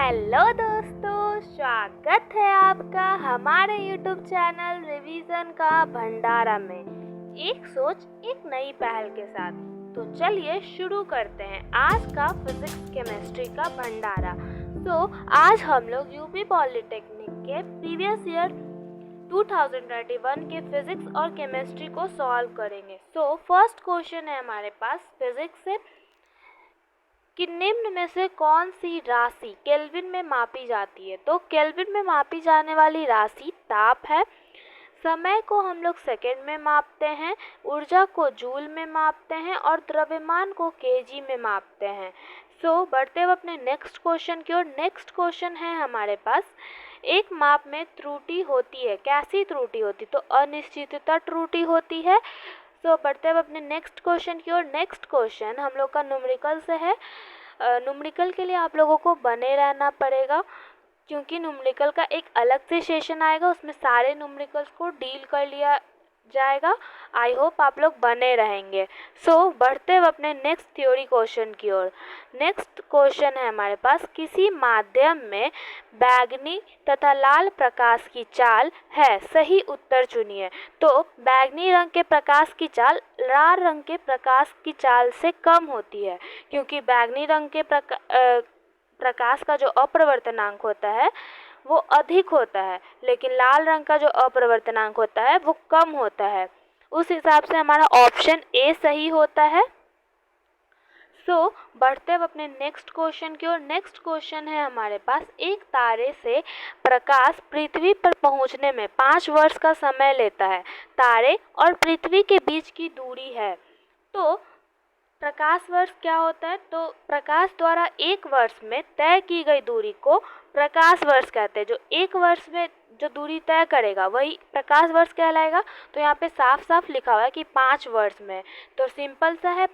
Hello दोस्तों, स्वागत है आपका हमारे YouTube चैनल रिवीजन का भंडारा में। एक सोच एक नई पहल के साथ। तो चलिए शुरू करते हैं आज का फिजिक्स केमिस्ट्री का भंडारा। तो आज हम लोग यूपी पॉलिटेक्निक के प्रीवियस ईयर 2021 के फिजिक्स और केमिस्ट्री को सॉल्व करेंगे। तो फर्स्ट क्वेश्चन है हमारे पास फिजिक्स से कि निम्न में से कौन सी राशि केल्विन में मापी जाती है। तो केल्विन में मापी जाने वाली राशि ताप है। समय को हम लोग सेकेंड में मापते हैं, ऊर्जा को जूल में मापते हैं और द्रव्यमान को केजी में मापते हैं। सो बढ़ते हुए अपने नेक्स्ट क्वेश्चन की ओर। नेक्स्ट क्वेश्चन है हमारे पास, एक माप में त्रुटि होती है, कैसी त्रुटि होती? तो अनिश्चितता त्रुटि होती है। सो बढ़ते हुए अपने नेक्स्ट क्वेश्चन की ओर। नेक्स्ट क्वेश्चन हम लोग का न्यूमेरिकल से है। न्यूमेरिकल के लिए आप लोगों को बने रहना पड़ेगा, क्योंकि न्यूमेरिकल का एक अलग से सेशन आएगा, उसमें सारे न्यूमेरिकल्स को डील कर लिया जाएगा। आई होप आप लोग बने रहेंगे। सो बढ़ते हुए अपने नेक्स्ट थ्योरी क्वेश्चन की ओर। नेक्स्ट क्वेश्चन है हमारे पास, किसी माध्यम में बैगनी तथा लाल प्रकाश की चाल है, सही उत्तर चुनिए। तो बैगनी रंग के प्रकाश की चाल लाल रंग के प्रकाश की चाल से कम होती है, क्योंकि बैगनी रंग के प्रकाश का जो अपरिवर्तनांक होता है वो अधिक होता है, लेकिन लाल रंग का जो अपरिवर्तनांक होता है वो कम होता है। उस हिसाब से हमारा ऑप्शन ए सही होता है। सो बढ़ते हुए अपने नेक्स्ट क्वेश्चन की ओर। नेक्स्ट क्वेश्चन है हमारे पास, एक तारे से प्रकाश पृथ्वी पर पहुंचने में 5 वर्ष का समय लेता है। तारे और पृथ्वी के बीच की दूरी है। तो प्रकाश वर्ष क्या होता है? तो प्रकाश द्वारा एक वर्ष में तय की गई दूरी को प्रकाश वर्ष कहते हैं। जो एक वर्ष में जो दूरी तय करेगा वही प्रकाश वर्ष कहलाएगा। तो यहाँ पे साफ साफ लिखा हुआ है कि 5 वर्ष में, तो सिंपल सा है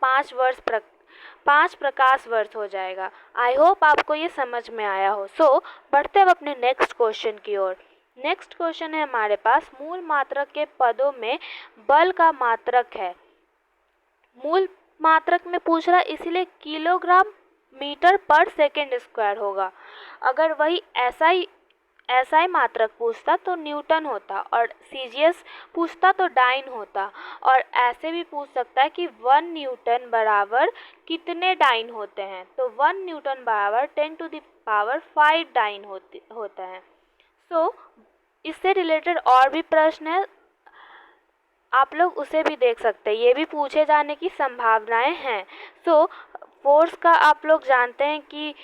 5 प्रकाश वर्ष हो जाएगा। आई होप आपको ये समझ में आया हो। सो बढ़ते अब अपने नेक्स्ट क्वेश्चन की ओर। नेक्स्ट क्वेश्चन है हमारे पास, मूल मात्रक के पदों में बल का मात्रक है। मूल मात्रक में पूछ रहा है, इसलिए किलोग्राम मीटर पर सेकेंड स्क्वायर होगा। अगर वही SI मात्रक पूछता तो न्यूटन होता, और सीजीएस पूछता तो डाइन होता। और ऐसे भी पूछ सकता है कि 1 न्यूटन बराबर कितने डाइन होते हैं। तो 1 न्यूटन बराबर 10⁵ डाइन होता है। सो इससे रिलेटेड और भी प्रश्न है, आप लोग उसे भी देख सकते हैं, ये भी पूछे जाने की संभावनाएं हैं। सो फोर्स का आप लोग जानते हैं कि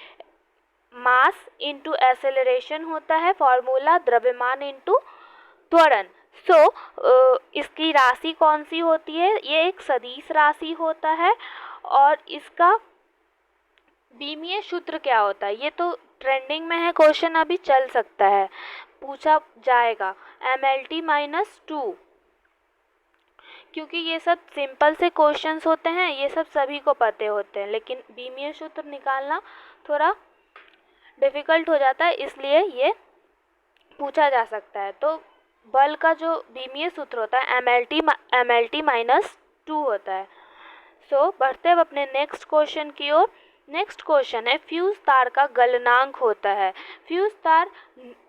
मास इंटू एक्सेलरेशन होता है, फॉर्मूला द्रव्यमान इंटू त्वरण। सो इसकी राशि कौन सी होती है? ये एक सदिश राशि होता है। और इसका बीमीय सूत्र क्या होता है? ये तो ट्रेंडिंग में है, क्वेश्चन अभी चल सकता है, पूछा जाएगा। MLT-2, क्योंकि ये सब सिंपल से क्वेश्चंस होते हैं, ये सब सभी को पते होते हैं, लेकिन बीमीय सूत्र निकालना थोड़ा डिफ़िकल्ट हो जाता है, इसलिए ये पूछा जा सकता है। तो बल का जो बीमीय सूत्र होता है MLT-2 होता है। सो बढ़ते हुए अपने नेक्स्ट क्वेश्चन की ओर। नेक्स्ट क्वेश्चन है, फ्यूज तार का गलनांक होता है। फ्यूज तार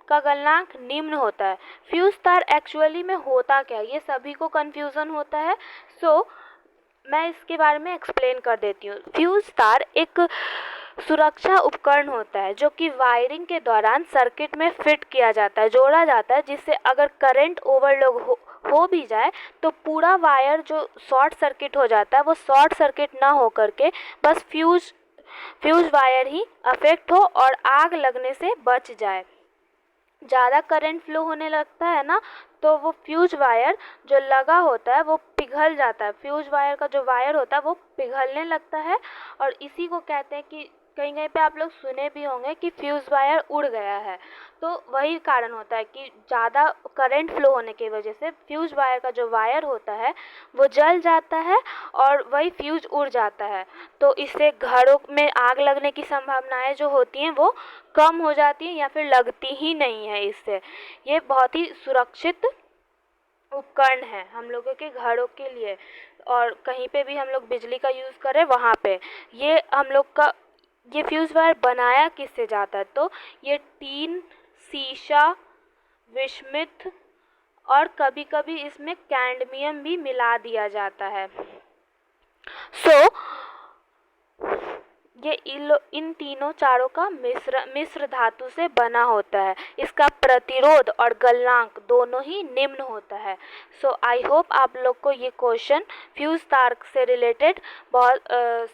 का गलनांक निम्न होता है। फ्यूज तार एक्चुअली में होता क्या है, ये सभी को कन्फ्यूज़न होता है। सो मैं इसके बारे में एक्सप्लेन कर देती हूँ। फ्यूज तार एक सुरक्षा उपकरण होता है जो कि वायरिंग के दौरान सर्किट में फिट किया जाता है, जोड़ा जाता है, जिससे अगर करंट ओवरलोड हो भी जाए तो पूरा वायर जो शॉर्ट सर्किट हो जाता है वो शॉर्ट सर्किट ना हो करके बस फ्यूज वायर ही अफेक्ट हो और आग लगने से बच जाए। ज़्यादा करंट फ्लो होने लगता है ना, तो वो फ्यूज वायर जो लगा होता है वो पिघल जाता है। फ्यूज वायर का जो वायर होता है वो पिघलने लगता है, और इसी को कहते हैं कि कहीं कहीं पे आप लोग सुने भी होंगे कि फ्यूज वायर उड़ गया है। तो वही कारण होता है कि ज़्यादा करंट फ्लो होने की वजह से फ्यूज वायर का जो वायर होता है वो जल जाता है और वही फ्यूज उड़ जाता है। तो इससे घरों में आग लगने की संभावनाएं जो होती हैं वो कम हो जाती हैं या फिर लगती ही नहीं है। इससे ये बहुत ही सुरक्षित उपकरण है हम लोगों के घरों के लिए, और कहीं पे भी हम लोग बिजली का यूज़ करें वहाँ पे ये हम लोग का ये फ्यूज़ वायर बनाया किससे जाता है? तो ये टीन, शीशा, विस्मित और कभी कभी इसमें कैडमियम भी मिला दिया जाता है। ये इन तीनों चारों का मिश्र धातु से बना होता है। इसका प्रतिरोध और गलनांक दोनों ही निम्न होता है। आई होप आप लोग को ये क्वेश्चन फ्यूज तार से रिलेटेड बहुत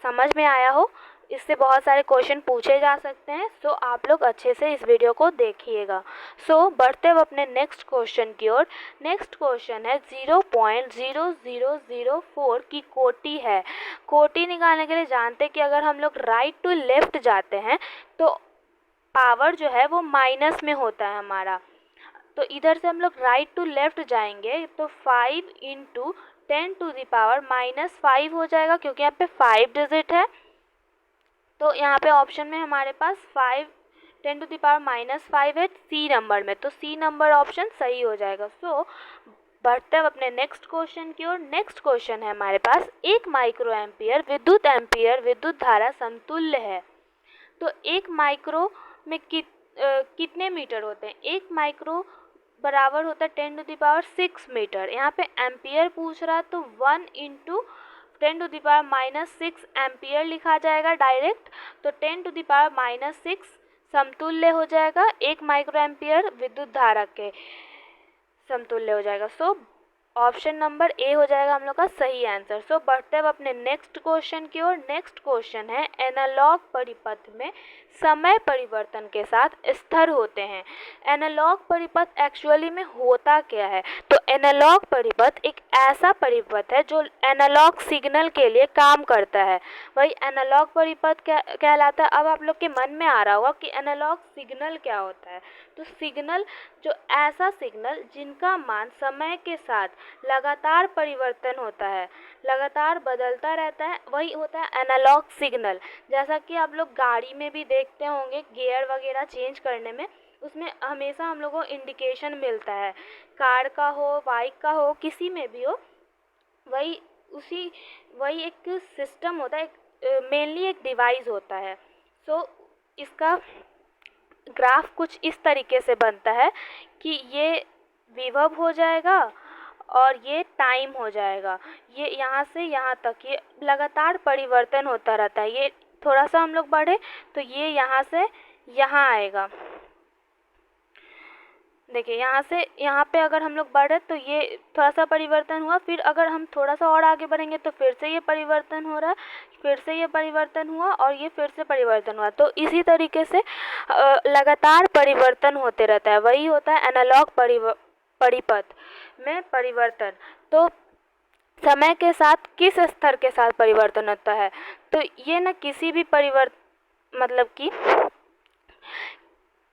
समझ में आया हो। इससे बहुत सारे क्वेश्चन पूछे जा सकते हैं। आप लोग अच्छे से इस वीडियो को देखिएगा। बढ़ते हुए अपने नेक्स्ट क्वेश्चन की ओर। नेक्स्ट क्वेश्चन है 0.0004 की कोटि है। कोटि निकालने के लिए जानते हैं कि अगर हम लोग राइट टू लेफ्ट जाते हैं तो पावर जो है वो माइनस में होता है हमारा। तो इधर से हम लोग राइट टू लेफ्ट जाएंगे तो 5 × 10⁻⁻5 हो जाएगा, क्योंकि यहाँ पे 5 डिजिट है। तो यहाँ पे ऑप्शन में हमारे पास 5 10⁻⁻5 है सी नंबर में, तो सी नंबर ऑप्शन सही हो जाएगा। बढ़ते हैं अपने नेक्स्ट क्वेश्चन की ओर। नेक्स्ट क्वेश्चन है हमारे पास 1 माइक्रो एम्पियर विद्युत धारा समतुल्य है। तो 1 माइक्रो में कितने मीटर होते हैं? 1 माइक्रो बराबर होता है 10⁻6 मीटर। यहाँ पे एम्पियर पूछ रहा है तो 1 × 10⁻⁻6 एम्पियर लिखा जाएगा डायरेक्ट। तो 10⁻⁻6 समतुल्य हो जाएगा 1 माइक्रो एम्पियर विद्युत धारा के समतुल्य हो जाएगा। ऑप्शन नंबर ए हो जाएगा हम लोग का सही आंसर। बढ़ते हैं अपने नेक्स्ट क्वेश्चन की ओर। नेक्स्ट क्वेश्चन है एनालॉग परिपथ में समय परिवर्तन के साथ स्थिर होते हैं। एनालॉग परिपथ एक्चुअली में होता क्या है? तो एनालॉग परिपथ एक ऐसा परिपथ है जो एनालॉग सिग्नल के लिए काम करता है, वही एनालॉग परिपथ कहलाता है। अब आप लोग के मन में आ रहा होगा कि एनालॉग सिग्नल क्या होता है। तो सिग्नल जो ऐसा सिग्नल जिनका मान समय के साथ लगातार परिवर्तन होता है, लगातार बदलता रहता है, वही होता है एनालॉग सिग्नल। जैसा कि आप लोग गाड़ी में भी देखते होंगे गियर वगैरह चेंज करने में, उसमें हमेशा हम लोगों को इंडिकेशन मिलता है, कार का हो, बाइक का हो, किसी में भी हो, वही एक सिस्टम होता है, मेनली एक डिवाइस होता है। इसका ग्राफ कुछ इस तरीके से बनता है कि ये विभव हो जाएगा और ये टाइम हो जाएगा। ये यहाँ से यहाँ तक ये लगातार परिवर्तन होता रहता है। ये थोड़ा सा हम लोग बढ़े तो ये यहाँ से यहाँ आएगा। देखिए यहाँ से यहाँ पे अगर हम लोग बढ़े तो ये थोड़ा सा परिवर्तन हुआ, फिर अगर हम थोड़ा सा और आगे बढ़ेंगे तो फिर से ये परिवर्तन हो रहा है, फिर से ये परिवर्तन हुआ और ये फिर से परिवर्तन हुआ। तो इसी तरीके से लगातार परिवर्तन होते रहता है, वही होता है एनालॉग परिपथ में परिवर्तन। तो समय के साथ किस स्तर के साथ परिवर्तन होता है? तो ये ना किसी भी मतलब कि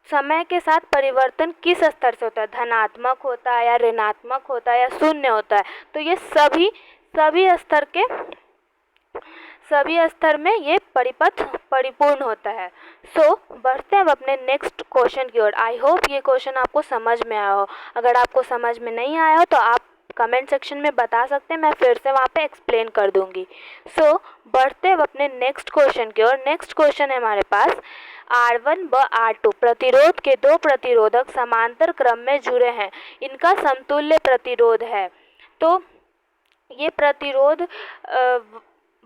समय के साथ परिवर्तन किस स्तर से होता है, धनात्मक होता है या ऋणात्मक होता है या शून्य होता है? तो ये सभी स्तर में ये परिपथ परिपूर्ण होता है। बढ़ते हैं अब अपने नेक्स्ट क्वेश्चन की ओर। आई होप ये क्वेश्चन आपको समझ में आया हो। अगर आपको समझ में नहीं आया हो तो आप कमेंट सेक्शन में बता सकते हैं, मैं फिर से वहाँ पे एक्सप्लेन कर दूंगी। बढ़ते हैं अपने नेक्स्ट क्वेश्चन की ओर। नेक्स्ट क्वेश्चन है हमारे पास R1 व R2 प्रतिरोध के दो प्रतिरोधक समांतर क्रम में जुड़े हैं, इनका समतुल्य प्रतिरोध है। तो ये प्रतिरोध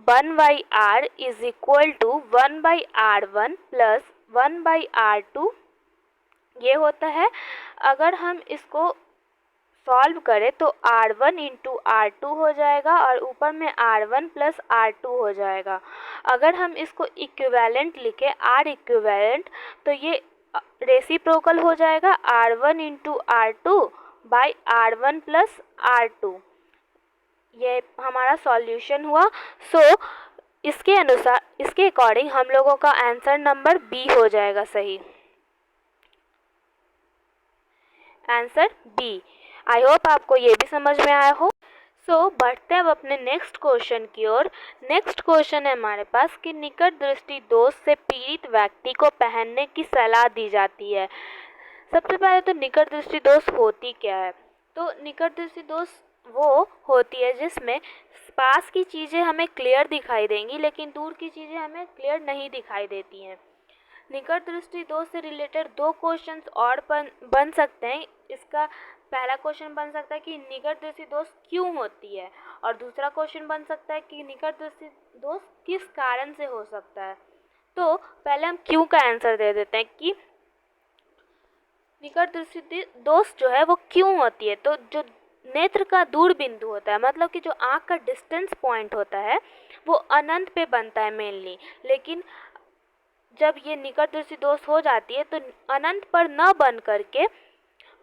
1/R is equal to 1/R1 plus 1/R2 ये होता है। अगर हम इसको सॉल्व करें तो R1 × R2 हो जाएगा और ऊपर में R1 प्लस R2 हो जाएगा। अगर हम इसको इक्विवेलेंट लिखें R इक्विवेलेंट तो ये रेसिप्रोकल हो जाएगा R1 × R2 by R1 plus R2। ये हमारा सॉल्यूशन हुआ। इसके अनुसार, इसके अकॉर्डिंग हम लोगों का आंसर नंबर बी हो जाएगा सही, आंसर बी। आई होप आपको ये भी समझ में आया हो। बढ़ते हैं अब अपने नेक्स्ट क्वेश्चन की ओर। नेक्स्ट क्वेश्चन है हमारे पास कि निकट दृष्टि दोष से पीड़ित व्यक्ति को पहनने की सलाह दी जाती है। सबसे पहले तो निकट दृष्टि दोष होती क्या है? तो निकट दृष्टि दोष वो होती है जिसमें पास की चीज़ें हमें क्लियर दिखाई देंगी लेकिन दूर की चीज़ें हमें क्लियर नहीं दिखाई देती हैं। निकट दृष्टि दोष से रिलेटेड 2 क्वेश्चंस और बन सकते हैं। इसका पहला क्वेश्चन बन सकता है कि निकट दृष्टि दोष क्यों होती है, और दूसरा क्वेश्चन बन सकता है कि निकट दृष्टि दोष किस कारण से हो सकता है। तो पहले हम क्यों का आंसर दे देते हैं कि निकट दृष्टि दोष जो है वो क्यों होती है। तो जो नेत्र का दूर बिंदु होता है, मतलब कि जो आँख का डिस्टेंस पॉइंट होता है, वो अनंत पे बनता है मेनली, लेकिन जब ये निकट दृष्टि दोष हो जाती है तो अनंत पर न बन करके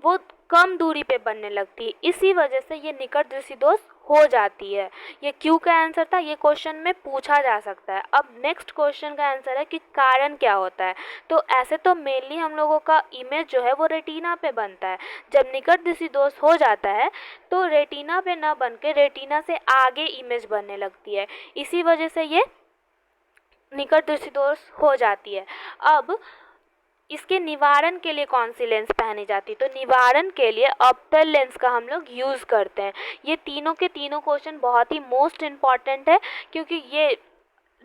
वो कम दूरी पे बनने लगती है। इसी वजह से ये निकट दृष्टि दोष हो जाती है। ये क्यों का आंसर था, ये क्वेश्चन में पूछा जा सकता है। अब नेक्स्ट क्वेश्चन का आंसर है कि कारण क्या होता है। तो ऐसे तो मेनली हम लोगों का इमेज जो है वो रेटिना पे बनता है। जब निकट दृष्टि दोष हो जाता है तो रेटिना पे न बन के रेटिना से आगे इमेज बनने लगती है। इसी वजह से ये निकट दृष्टि दोष हो जाती है। अब इसके निवारण के लिए कौन सी लेंस पहनी जाती है, तो निवारण के लिए ऑप्टल लेंस का हम लोग यूज़ करते हैं। ये तीनों के तीनों क्वेश्चन बहुत ही मोस्ट इम्पॉर्टेंट है, क्योंकि ये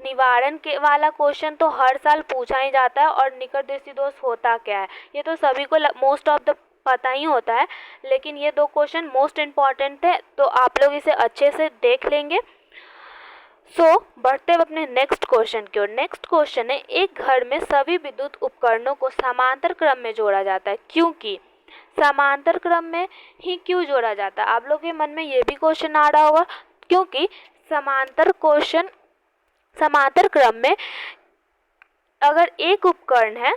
निवारण के वाला क्वेश्चन तो हर साल पूछा ही जाता है। और निकट दृष्टि दोष होता क्या है ये तो सभी को मोस्ट ऑफ द पता ही होता है, लेकिन ये 2 क्वेश्चन मोस्ट इम्पॉर्टेंट है, तो आप लोग इसे अच्छे से देख लेंगे। बढ़ते हैं अपने नेक्स्ट क्वेश्चन की ओर। नेक्स्ट क्वेश्चन है, एक घर में सभी विद्युत उपकरणों को समांतर क्रम में जोड़ा जाता है, क्योंकि समांतर क्रम में ही क्यों जोड़ा जाता है। आप लोग के मन में ये भी क्वेश्चन आ रहा होगा, क्योंकि समांतर क्रम में अगर एक उपकरण है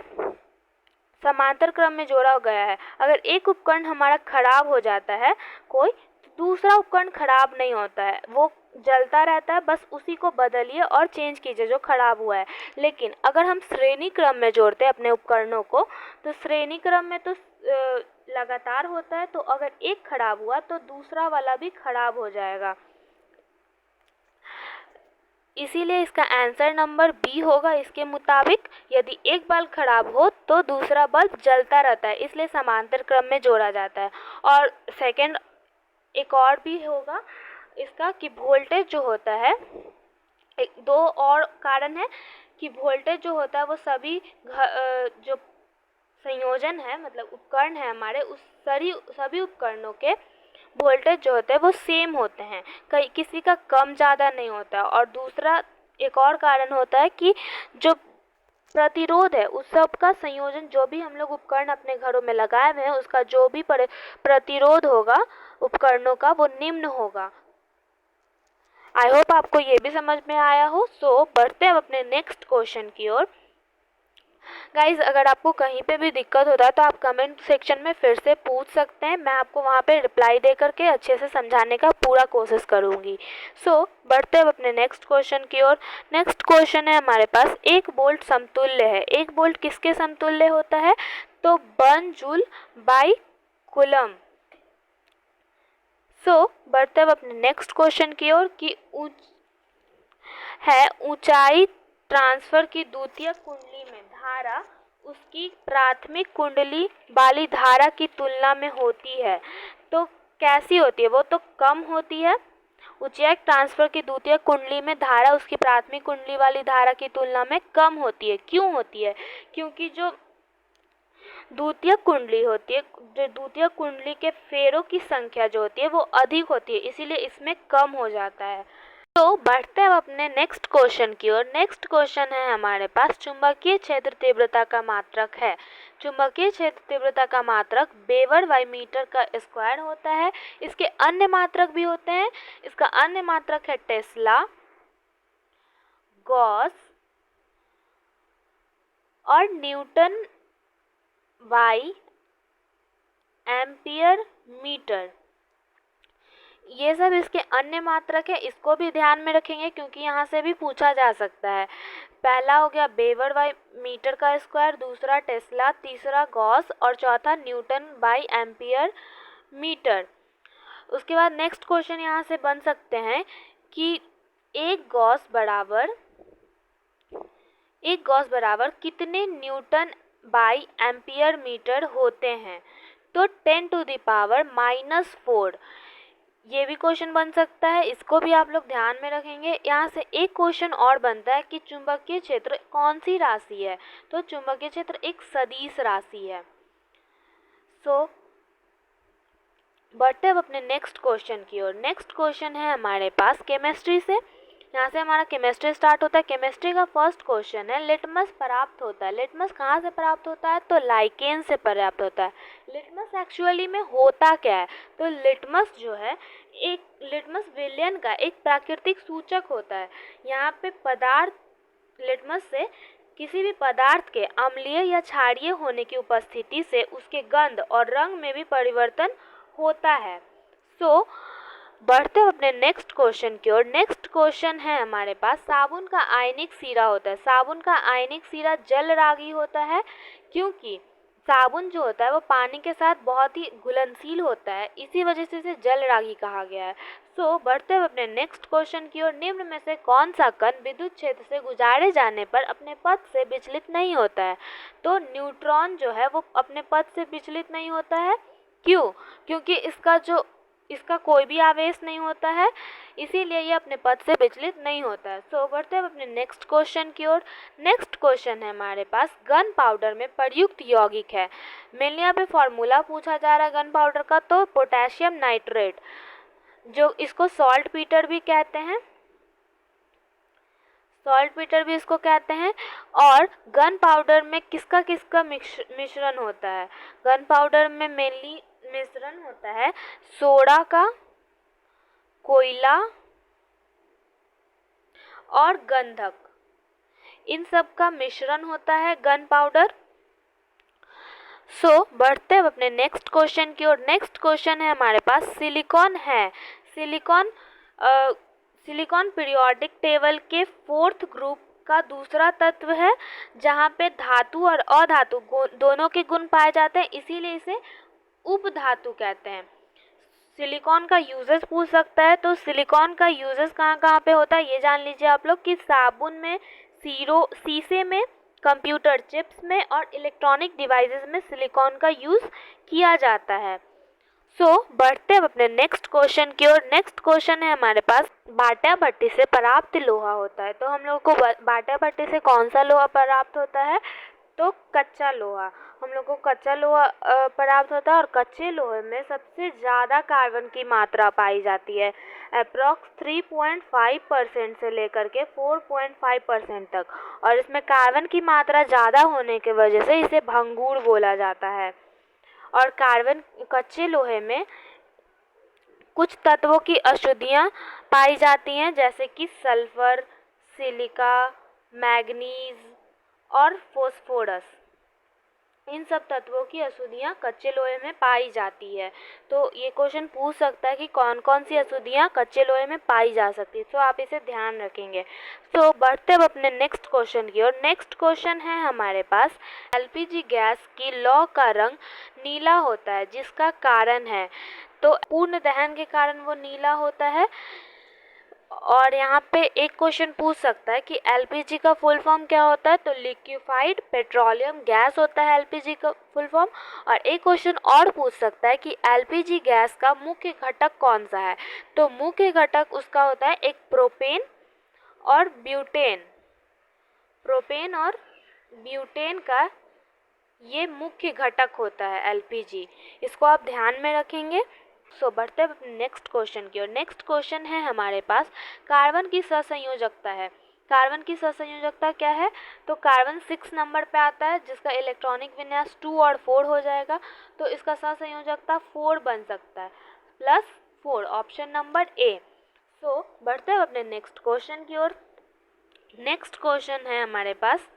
समांतर क्रम में जोड़ा गया है, अगर एक उपकरण हमारा खराब हो जाता है कोई, तो दूसरा उपकरण खराब नहीं होता है, वो जलता रहता है, बस उसी को बदलिए और चेंज कीजिए जो खराब हुआ है। लेकिन अगर हम श्रेणी क्रम में जोड़ते हैं अपने उपकरणों को, तो श्रेणी क्रम में तो लगातार होता है, तो अगर एक खराब हुआ तो दूसरा वाला भी खराब हो जाएगा। इसीलिए इसका आंसर नंबर बी होगा। इसके मुताबिक यदि एक बल्ब खराब हो तो दूसरा बल्ब जलता रहता है, इसलिए समांतर क्रम में जोड़ा जाता है। और सेकंड एक और भी होगा इसका कि वोल्टेज जो होता है, 2 और कारण है कि वोल्टेज जो होता है वो सभी जो संयोजन है, मतलब उपकरण है हमारे, उस सभी उपकरणों के वोल्टेज जो होते हैं वो सेम होते हैं, कहीं किसी का कम ज़्यादा नहीं होता। और दूसरा एक और कारण होता है कि जो प्रतिरोध है उस सब का संयोजन, जो भी हम लोग उपकरण अपने घरों में लगाए हुए हैं उसका जो भी प्रतिरोध होगा उपकरणों का वो निम्न होगा। आई होप आपको ये भी समझ में आया हो। बढ़ते हैं अपने नेक्स्ट क्वेश्चन की ओर। गाइज, अगर आपको कहीं पे भी दिक्कत होता है तो आप कमेंट सेक्शन में फिर से पूछ सकते हैं, मैं आपको वहाँ पे रिप्लाई दे करके अच्छे से समझाने का पूरा कोशिश करूँगी। बढ़ते हैं अपने नेक्स्ट क्वेश्चन की ओर। नेक्स्ट क्वेश्चन है हमारे पास, 1 वोल्ट समतुल्य है। 1 वोल्ट किसके समतुल्य होता है, तो 1 जूल बाई कूलम। बढ़ते हैं अपने नेक्स्ट क्वेश्चन की ओर कि ऊंचाई ट्रांसफर की द्वितीयक कुंडली में धारा उसकी प्राथमिक कुंडली वाली धारा की तुलना में होती है, तो कैसी होती है, वो तो कम होती है। ऊंचाई ट्रांसफर की द्वितीयक कुंडली में धारा उसकी प्राथमिक कुंडली वाली धारा की तुलना में कम होती है। क्यों होती है, क्योंकि जो द्वितीयक कुंडली होती है, जो द्वितीयक कुंडली के फेरों की संख्या जो होती है वो अधिक होती है, इसीलिए इसमें कम हो जाता है। बढ़ते हैं अपने नेक्स्ट क्वेश्चन की ओर। नेक्स्ट क्वेश्चन है हमारे पास, चुंबकीय क्षेत्र तीव्रता का मात्रक है। चुंबकीय क्षेत्र तीव्रता का मात्रक वेबर बाई मीटर का स्क्वायर होता है। इसके अन्य मात्रक भी होते हैं। इसका अन्य मात्रक है टेस्ला, गॉस और न्यूटन बाई एम्पियर मीटर। ये सब इसके अन्य मात्रक है, इसको भी ध्यान में रखेंगे क्योंकि यहाँ से भी पूछा जा सकता है। पहला हो गया वेबर बाई मीटर का स्क्वायर, दूसरा टेस्ला, तीसरा गॉस और चौथा न्यूटन बाई एम्पियर मीटर। उसके बाद नेक्स्ट क्वेश्चन यहाँ से बन सकते हैं कि एक गॉस बराबर कितने न्यूटन बाई एम्पियर मीटर होते हैं, तो 10⁻⁻⁴। ये भी क्वेश्चन बन सकता है, इसको भी आप लोग ध्यान में रखेंगे। यहाँ से एक क्वेश्चन और बनता है कि चुंबकीय क्षेत्र कौन सी राशि है, तो चुंबकीय क्षेत्र एक सदिश राशि है। सो बढ़ते अब अपने नेक्स्ट क्वेश्चन की ओर। नेक्स्ट क्वेश्चन है हमारे पास केमिस्ट्री से। यहाँ से हमारा केमिस्ट्री स्टार्ट होता है। केमिस्ट्री का फर्स्ट क्वेश्चन है, लिटमस प्राप्त होता है। लिटमस कहाँ से प्राप्त होता है, तो लाइकेन से प्राप्त होता है। लिटमस एक्चुअली में होता क्या है, तो लिटमस जो है एक लिटमस विलयन का एक प्राकृतिक सूचक होता है। यहाँ पे पदार्थ लिटमस से किसी भी पदार्थ के अम्लीय या क्षारीय होने की उपस्थिति से उसके गंध और रंग में भी परिवर्तन होता है। सो बढ़ते हैं अपने नेक्स्ट क्वेश्चन की ओर। नेक्स्ट क्वेश्चन है हमारे पास, साबुन का आयनिक सिरा होता है। साबुन का आयनिक सिरा जलरागी होता है, क्योंकि साबुन जो होता है वो पानी के साथ बहुत ही घुलनशील होता है, इसी वजह से इसे जलरागी कहा गया है। सो बढ़ते हुए अपने नेक्स्ट क्वेश्चन की ओर। निम्न में से कौन सा कण विद्युत क्षेत्र से गुजारे जाने पर अपने पथ से विचलित नहीं होता है, तो न्यूट्रॉन जो है वो अपने पथ से विचलित नहीं होता है। क्यों, क्योंकि इसका कोई भी आवेश नहीं होता है, इसीलिए ये अपने पथ से विचलित नहीं होता है। सो बढ़ते हैं अपने नेक्स्ट क्वेश्चन की ओर। नेक्स्ट क्वेश्चन है हमारे पास, गन पाउडर में प्रयुक्त यौगिक है। मेनली यहाँ पे फॉर्मूला पूछा जा रहा है गन पाउडर का, तो पोटेशियम नाइट्रेट, जो इसको सॉल्ट पीटर भी कहते हैं, सॉल्ट पीटर भी इसको कहते हैं। और गन पाउडर में किसका किसका मिश्रण होता है, गन पाउडर में मेनली मिश्रण होता है सोडा का, कोयला और गंधक, इन सब का मिश्रण होता है गन पाउडर। सो बढ़ते हैं अपने नेक्स्ट क्वेश्चन की ओर। नेक्स्ट क्वेश्चन है हमारे पास, सिलिकॉन है। सिलिकॉन पीरियोडिक टेबल के 4th ग्रुप का दूसरा तत्व है, जहाँ पे धातु और अधातु दोनों के गुण पाए जाते हैं, इसीलिए इसे उपधातु कहते हैं। सिलिकॉन का यूजेस पूछ सकता है, तो सिलिकॉन का यूजेस कहाँ कहाँ पे होता है ये जान लीजिए आप लोग, कि साबुन में, शीशे में, कंप्यूटर चिप्स में और इलेक्ट्रॉनिक डिवाइसेस में सिलिकॉन का यूज़ किया जाता है। सो बढ़ते हैं अपने नेक्स्ट क्वेश्चन की ओर। नेक्स्ट क्वेश्चन है हमारे पास, बाटा भट्टी से प्राप्त लोहा होता है। तो हम लोग को बाटा भट्टी से कौन सा लोहा प्राप्त होता है, तो कच्चा लोहा। हम लोग को कच्चा लोहा प्राप्त होता है, और कच्चे लोहे में सबसे ज़्यादा कार्बन की मात्रा पाई जाती है, अप्रॉक्स 3.5% से लेकर के 4.5% तक। और इसमें कार्बन की मात्रा ज़्यादा होने की वजह से इसे भंगूर बोला जाता है। और कच्चे लोहे में कुछ तत्वों की अशुद्धियाँ पाई जाती हैं, जैसे कि सल्फर, सिलिका, मैग्नीज और फोस्फोरस। इन सब तत्वों की अशुद्धियाँ कच्चे लोहे में पाई जाती है। तो ये क्वेश्चन पूछ सकता है कि कौन कौन सी अशुद्धियाँ कच्चे लोहे में पाई जा सकती है, तो आप इसे ध्यान रखेंगे। तो बढ़ते अब अपने नेक्स्ट क्वेश्चन की ओर। नेक्स्ट क्वेश्चन है हमारे पास, एलपीजी गैस की लौ का रंग नीला होता है, जिसका कारण है, तो पूर्ण दहन के कारण वो नीला होता है। और यहाँ पे एक क्वेश्चन पूछ सकता है कि एलपीजी का फुल फॉर्म क्या होता है, तो लिक्विफाइड पेट्रोलियम गैस होता है एलपीजी का फुल फॉर्म। और एक क्वेश्चन और पूछ सकता है कि एलपीजी गैस का मुख्य घटक कौन सा है, तो मुख्य घटक उसका होता है एक प्रोपेन और ब्यूटेन। प्रोपेन और ब्यूटेन का ये मुख्य घटक होता है एलपीजी, इसको आप ध्यान में रखेंगे। सो बढ़ते हैं नेक्स्ट क्वेश्चन की ओर। नेक्स्ट क्वेश्चन है हमारे पास, कार्बन की सहसंयोजकता है। कार्बन की सहसंयोजकता क्या है, तो कार्बन 6 नंबर पे आता है, जिसका इलेक्ट्रॉनिक विन्यास 2 और 4 हो जाएगा, तो इसका सहसंयोजकता 4 बन सकता है, +4, ऑप्शन नंबर ए। सो बढ़ते हैं अपने नेक्स्ट क्वेश्चन की ओर। नेक्स्ट क्वेश्चन है हमारे पास,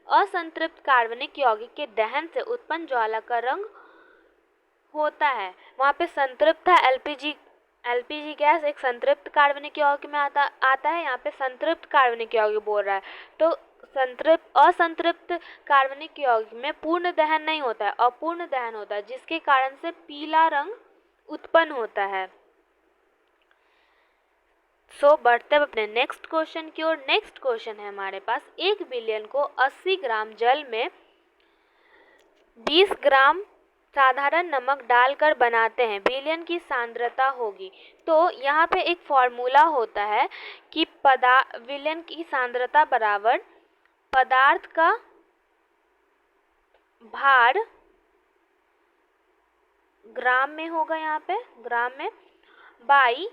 असंतृप्त कार्बनिक यौगिक के दहन से उत्पन्न ज्वाला का रंग होता है। वहाँ पे संतृप्त है एलपीजी गैस एक संतृप्त कार्बनिक यौगिक में आता है, यहाँ पे संतृप्त कार्बनिक यौगिक बोल रहा है, तो असंतृप्त कार्बनिक यौगिक में पूर्ण दहन नहीं होता है, अपूर्ण दहन होता है, जिसके कारण से पीला रंग उत्पन्न होता है। सो बढ़ते हैं अपने नेक्स्ट क्वेश्चन की ओर। नेक्स्ट क्वेश्चन है हमारे पास, 1 बिलियन को 80 ग्राम जल में 20 ग्राम साधारण नमक डालकर बनाते हैं, विलयन की सांद्रता होगी। तो यहाँ पे एक फॉर्मूला होता है कि विलयन की सांद्रता बराबर पदार्थ का भार ग्राम में होगा, यहाँ पे ग्राम में, बाई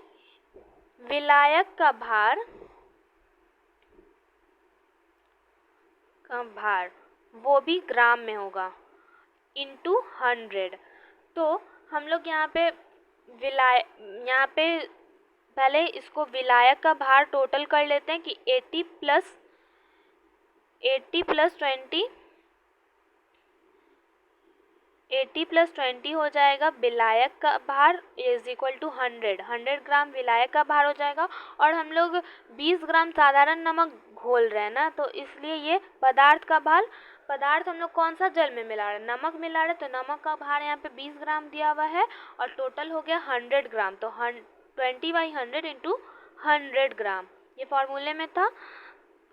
विलायक का भार वो भी ग्राम में होगा, इंटू 100। तो हम लोग यहाँ पे पहले इसको विलायक का भार टोटल कर लेते हैं कि 80 प्लस 20 हो जाएगा विलायक का भार इज इक्वल टू 100 ग्राम विलायक का भार हो जाएगा। और हम लोग 20 ग्राम साधारण नमक घोल रहे हैं ना, तो इसलिए ये पदार्थ हम लोग कौन सा जल में मिला रहे हैं, नमक मिला रहे हैं, तो नमक का भार यहाँ पे 20 ग्राम दिया हुआ है और टोटल हो गया 100 ग्राम। तो 20/100 इंटू 100 ग्राम, ये फॉर्मूले में था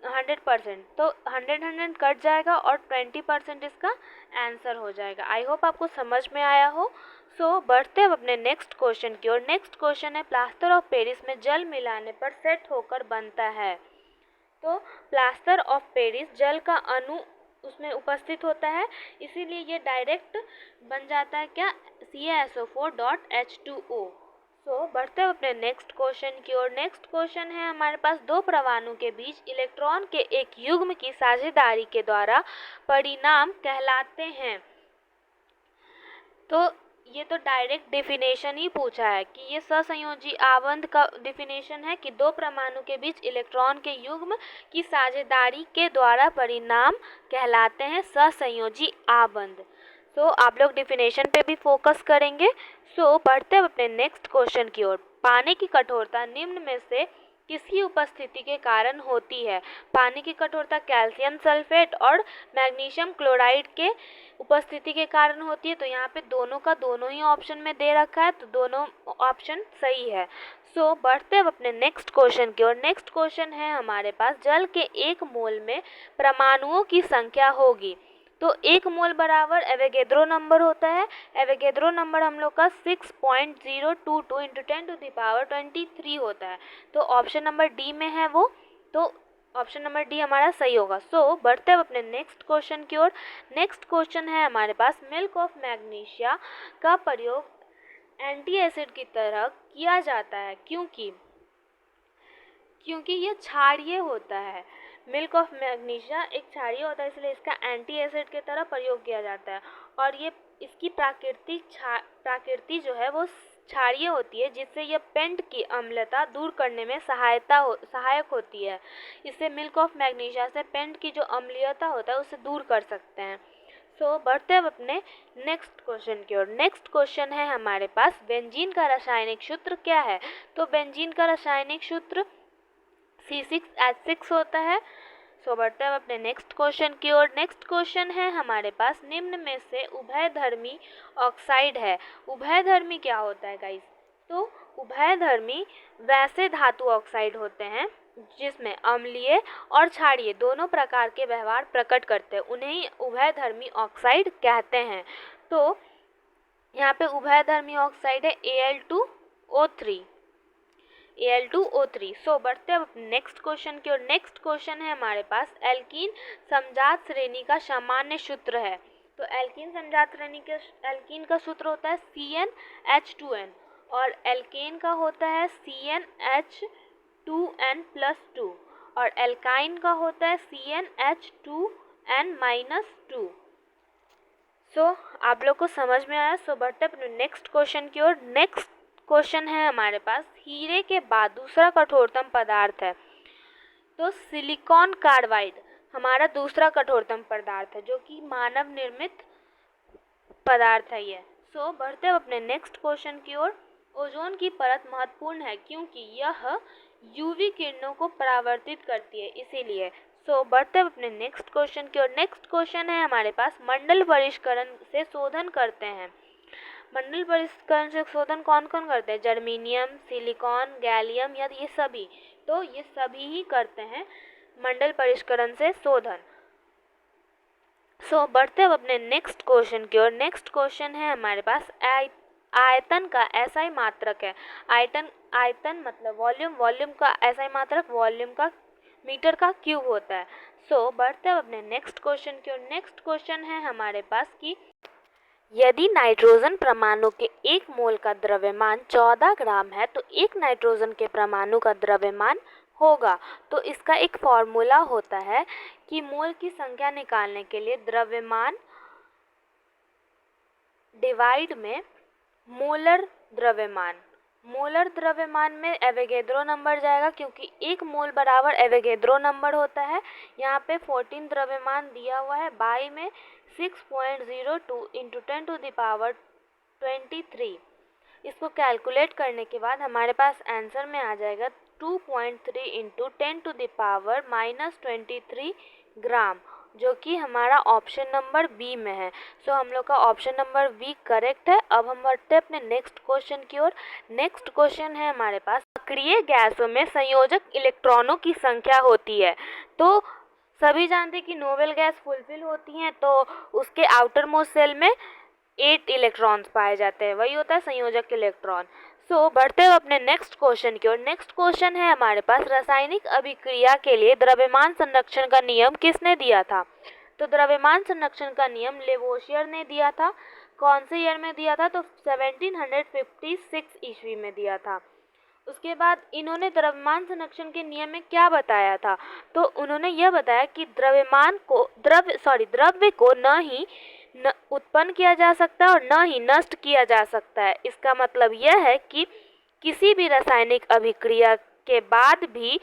100%, तो 100 कट जाएगा और 20% इसका आंसर हो जाएगा। आई होप आपको समझ में आया हो। सो बढ़ते हैं अपने नेक्स्ट क्वेश्चन की ओर। नेक्स्ट क्वेश्चन है, प्लास्टर ऑफ पेरिस में जल मिलाने पर सेट होकर बनता है। तो प्लास्टर ऑफ पेरिस जल का अणु उसमें उपस्थित होता है, इसीलिए ये डायरेक्ट बन जाता है क्या, CaSO4.H2O। तो बढ़ते हैं अपने नेक्स्ट क्वेश्चन की ओर। नेक्स्ट क्वेश्चन है हमारे पास, दो परमाणु के बीच इलेक्ट्रॉन के एक युग्म की साझेदारी के द्वारा परिणाम कहलाते हैं। तो ये तो डायरेक्ट डेफिनेशन ही पूछा है कि ये सहसंयोजी आबंध का डेफिनेशन है कि दो परमाणु के बीच इलेक्ट्रॉन के युग्म की साझेदारी के द्वारा परिणाम कहलाते हैं सहसंयोजी आबंध। तो आप लोग डेफिनेशन पे भी फोकस करेंगे। सो बढ़ते हैं अपने नेक्स्ट क्वेश्चन की ओर। पानी की कठोरता निम्न में से किसकी उपस्थिति के कारण होती है। पानी की कठोरता कैल्शियम सल्फेट और मैग्नीशियम क्लोराइड के उपस्थिति के कारण होती है। तो यहाँ पे दोनों का दोनों ही ऑप्शन में दे रखा है, तो दोनों ऑप्शन सही है। सो बढ़ते हैं अपने नेक्स्ट क्वेश्चन की ओर। नेक्स्ट क्वेश्चन है हमारे पास, जल के 1 मोल में परमाणुओं की संख्या होगी। तो 1 मोल बराबर एवोगैड्रो नंबर होता है। एवोगैड्रो नंबर हम लोग का 6.022 इंटू 10⁻23 होता है। तो ऑप्शन नंबर डी में है वो, तो ऑप्शन नंबर डी हमारा सही होगा। सो बढ़ते हैं अपने नेक्स्ट क्वेश्चन की ओर। नेक्स्ट क्वेश्चन है हमारे पास, मिल्क ऑफ मैग्नीशिया का प्रयोग एंटी एसिड की तरह किया जाता है क्योंकि ये क्षारीय होता है। मिल्क ऑफ मैग्नीशिया एक क्षारीय होता है, इसलिए इसका एंटी एसिड की तरह प्रयोग किया जाता है। और ये इसकी प्राकृति जो है वो क्षारीय होती है, जिससे यह पेंट की अम्लता दूर करने में सहायक होती है। इससे मिल्क ऑफ मैग्नीशिया से पेंट की जो अम्लीयता होता है उसे दूर कर सकते हैं। सो बढ़ते हैं अपने नेक्स्ट क्वेश्चन की ओर। नेक्स्ट क्वेश्चन है हमारे पास, बेंजीन का रासायनिक सूत्र क्या है। तो बेंजीन का रासायनिक सूत्र C6H6 होता है। सो बढ़ते हैं अपने नेक्स्ट क्वेश्चन की ओर। नेक्स्ट क्वेश्चन है हमारे पास, निम्न में से उभयधर्मी ऑक्साइड है। उभयधर्मी क्या होता है गाइस, तो उभयधर्मी वैसे धातु ऑक्साइड होते हैं जिसमें अम्लीय और क्षारीय दोनों प्रकार के व्यवहार प्रकट करते हैं, उन्हें उभयधर्मी ऑक्साइड कहते हैं। तो यहाँ पे उभयधर्मी ऑक्साइड है Al2O3। सो बढ़ते हैं नेक्स्ट क्वेश्चन की ओर। नेक्स्ट क्वेश्चन है हमारे पास, एल्कीन समजात श्रेणी का सामान्य सूत्र है। तो एल्कीन समजात श्रेणी के एल्कीन का सूत्र होता है CnH2n और एल्केन का होता है CnH2n+2 और एल्काइन का होता है CnH2n-2। सो आप लोग को समझ में आया। सो बढ़ते अपने नेक्स्ट क्वेश्चन की ओर। नेक्स्ट क्वेश्चन है हमारे पास, हीरे के बाद दूसरा कठोरतम पदार्थ है। तो सिलिकॉन कार्बाइड हमारा दूसरा कठोरतम पदार्थ है, जो कि मानव निर्मित पदार्थ है ये। सो बढ़ते अपने नेक्स्ट क्वेश्चन की ओर। ओजोन की परत महत्वपूर्ण है क्योंकि यह यूवी किरणों को परावर्तित करती है, इसीलिए। सो बढ़ते अपने नेक्स्ट क्वेश्चन की ओर। नेक्स्ट क्वेश्चन है हमारे पास, मंडल परिष्करण से शोधन करते हैं। मंडल परिष्करण से शोधन कौन कौन करते हैं, जर्मेनियम, सिलिकॉन, गैलियम या ये सभी। तो ये सभी ही करते हैं मंडल परिष्करण से शोधन। बढ़ते अब अपने नेक्स्ट क्वेश्चन की ओर। नेक्स्ट क्वेश्चन है हमारे पास आयतन का एसआई मात्रक है। आयतन मतलब वॉल्यूम, वॉल्यूम का एसआई मात्रक वॉल्यूम का मीटर का क्यूब होता है। बढ़ते अब अपने नेक्स्ट क्वेश्चन की ओर। नेक्स्ट क्वेश्चन है हमारे पास कि यदि नाइट्रोजन परमाणु के 1 मोल का द्रव्यमान 14 ग्राम है तो 1 नाइट्रोजन के परमाणु का द्रव्यमान होगा। तो इसका एक फॉर्मूला होता है कि मोल की संख्या निकालने के लिए द्रव्यमान डिवाइड में मोलर द्रव्यमान में एवोगैड्रो नंबर जाएगा, क्योंकि 1 मोल बराबर एवोगैड्रो नंबर होता है। यहाँ पे 14 द्रव्यमान दिया हुआ है, बाई में 6.02 इंटू 10⁻23। इसको कैलकुलेट करने के बाद हमारे पास आंसर में आ जाएगा 2.3 इंटू 10⁻⁻23 ग्राम, जो कि हमारा ऑप्शन नंबर बी में है। हम लोग का ऑप्शन नंबर बी करेक्ट है। अब हम बढ़ते हैं अपने नेक्स्ट क्वेश्चन की ओर। नेक्स्ट क्वेश्चन है हमारे पास, सक्रिय गैसों में संयोजक इलेक्ट्रॉनों की संख्या होती है। तो सभी जानते हैं कि नोबेल गैस फुलफिल होती हैं तो उसके आउटर मोस्ट सेल में 8 इलेक्ट्रॉन्स पाए जाते हैं, वही होता है संयोजक इलेक्ट्रॉन। बढ़ते हुए अपने नेक्स्ट क्वेश्चन की ओर। नेक्स्ट क्वेश्चन है हमारे पास, रासायनिक अभिक्रिया के लिए द्रव्यमान संरक्षण का नियम किसने दिया था? तो द्रव्यमान संरक्षण का नियम लेवोशियर ने दिया था। कौन से ईयर में दिया था? तो 1756 ईस्वी में दिया था। उसके बाद इन्होंने द्रव्यमान संरक्षण के नियम में क्या बताया था? तो उन्होंने यह बताया कि द्रव्य को न ही उत्पन्न किया जा सकता है और न ही नष्ट किया जा सकता है। इसका मतलब यह है कि किसी भी रासायनिक अभिक्रिया के बाद भी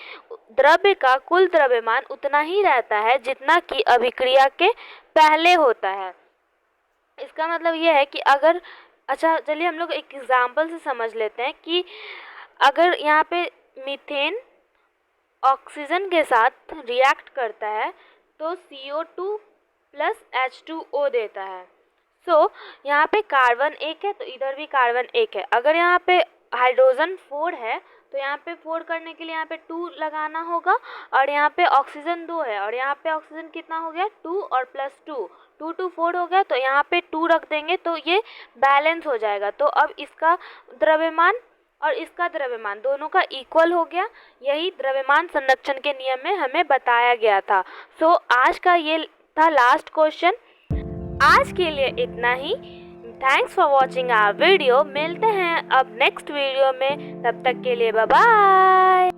द्रव्य का कुल द्रव्यमान उतना ही रहता है जितना कि अभिक्रिया के पहले होता है। इसका मतलब यह है कि अगर चलिए हम लोग एक एग्जाम्पल से समझ लेते हैं कि अगर यहाँ पे मीथेन ऑक्सीजन के साथ रिएक्ट करता है तो CO2 प्लस H2O देता है। यहाँ पे कार्बन 1 है तो इधर भी कार्बन 1 है। अगर यहाँ पे हाइड्रोजन 4 है तो यहाँ पे 4 करने के लिए यहाँ पे 2 लगाना होगा, और यहाँ पे ऑक्सीजन 2 है और यहाँ पे ऑक्सीजन कितना हो गया 2 और प्लस 2 2 4 हो गया, तो यहाँ पे 2 रख देंगे तो ये बैलेंस हो जाएगा। तो अब इसका द्रव्यमान और इसका द्रव्यमान दोनों का इक्वल हो गया। यही द्रव्यमान संरक्षण के नियम में हमें बताया गया था। आज का ये था लास्ट क्वेश्चन। आज के लिए इतना ही। Thanks for watching our video. मिलते हैं अब नेक्स्ट वीडियो में, तब तक के लिए बाय बाय।